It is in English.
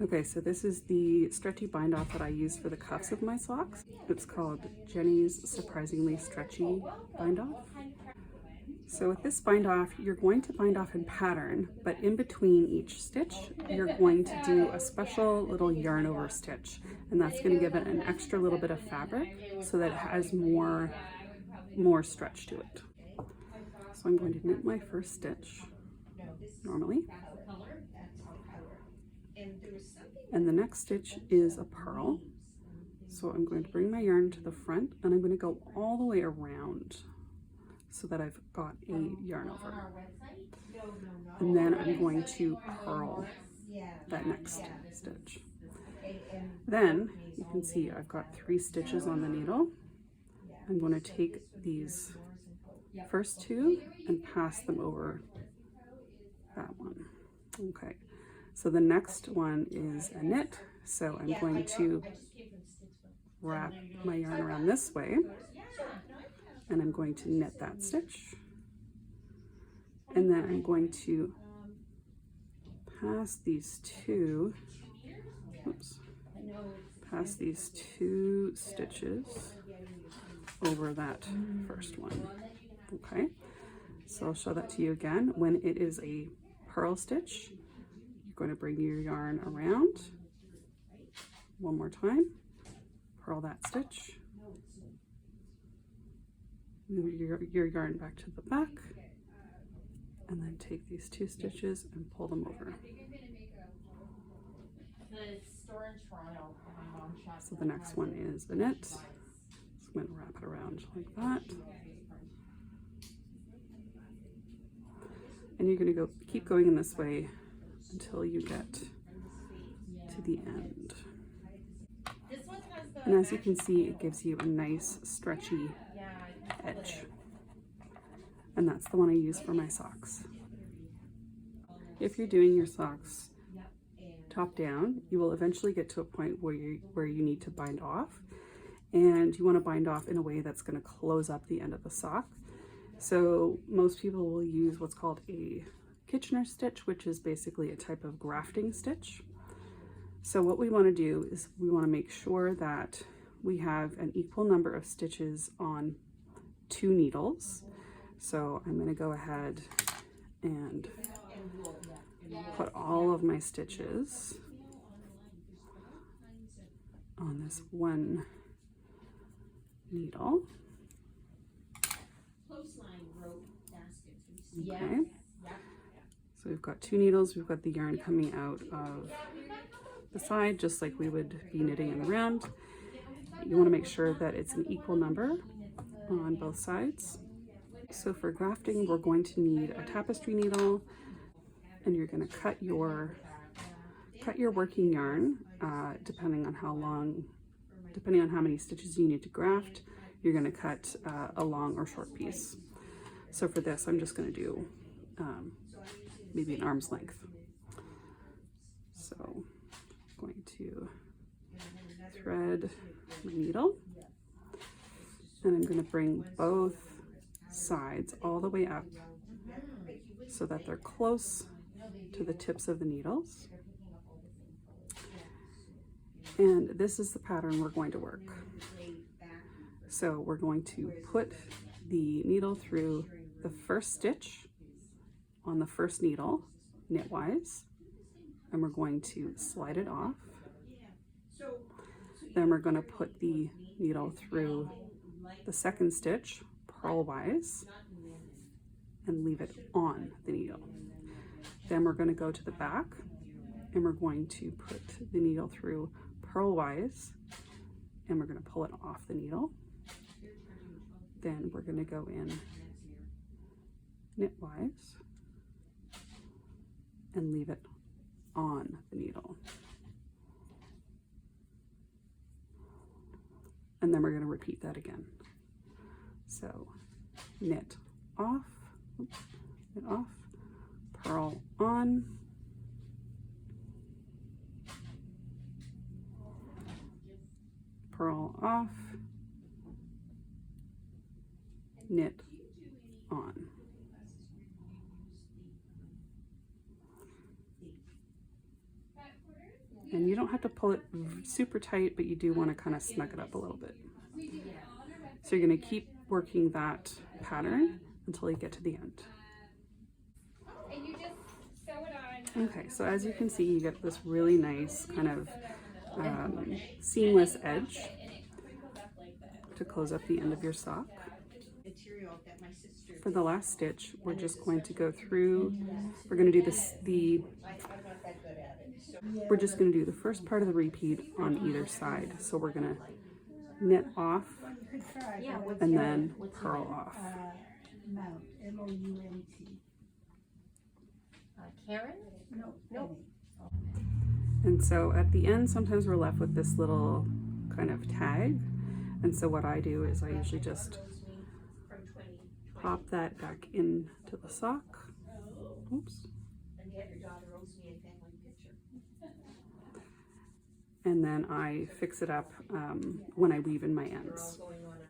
Okay, so this is the stretchy bind off that I use for the cuffs of my socks. It's called Jenny's Surprisingly Stretchy Bind Off. So with this bind off, you're going to bind off in pattern, but in between each stitch, you're going to do a special little yarn over stitch, and that's going to give it an extra little bit of fabric so that it has more stretch to it. So I'm going to knit my first stitch normally. And the next stitch is a purl. So I'm going to bring my yarn to the front and I'm going to go all the way around so that I've got a yarn over. And then I'm going to purl that next stitch. Then you can see I've got 3 stitches on the needle. I'm going to take these first 2 and pass them over that one. Okay, so the next one is a knit. So I'm going to wrap my yarn around this way and I'm going to knit that stitch. And then I'm going to pass these 2, pass these 2 stitches over that first one. Okay, so I'll show that to you again. When it is a purl stitch, you're going to bring your yarn around one more time, purl that stitch, move your yarn back to the back, and then take these 2 stitches and pull them over. So the next one is the knit. So I'm going to wrap it around like that. And you're going to keep going in this way until you get to the end. And as you can see, it gives you a nice stretchy edge. And that's the one I use for my socks. If you're doing your socks top down, you will eventually get to a point where you need to bind off, and you want to bind off in a way that's going to close up the end of the sock. So most people will use what's called a Kitchener stitch, which is basically a type of grafting stitch. So what we want to do is we want to make sure that we have an equal number of stitches on 2 needles. So I'm going to go ahead and put all of my stitches on this one needle. Okay, so we've got 2 needles, we've got the yarn coming out of the side just like we would be knitting in the round. You want to make sure that it's an equal number on both sides. So for grafting, we're going to need a tapestry needle, and you're going to cut your working yarn depending on how many stitches you need to graft. You're going to cut a long or short piece. So for this, I'm just going to do maybe an arm's length. So I'm going to thread my needle, and I'm going to bring both sides all the way up so that they're close to the tips of the needles. And this is the pattern we're going to work. So we're going to put the needle through the first stitch on the first needle knitwise, and we're going to slide it off. Then we're going to put the needle through the second stitch purlwise and leave it on the needle. Then we're going to go to the back and we're going to put the needle through purlwise and we're going to pull it off the needle. Then we're going to go in knitwise and leave it on the needle. And then we're going to repeat that again. So knit off, knit off, purl on, purl off, knit on. And you don't have to pull it super tight, but you do want to kind of snug it up a little bit. So you're going to keep working that pattern until you get to the end. Okay, so as you can see, you get this really nice kind of seamless edge to close up the end of your sock. For the last stitch, we're just going to go through, we're going to do we're just going to do the first part of the repeat on either side. So we're going to knit off and then purl off. Karen? No. And so at the end, sometimes we're left with this little kind of tag. And so what I do is I usually just pop that back into the sock. Oops. And then I fix it up when I weave in my ends.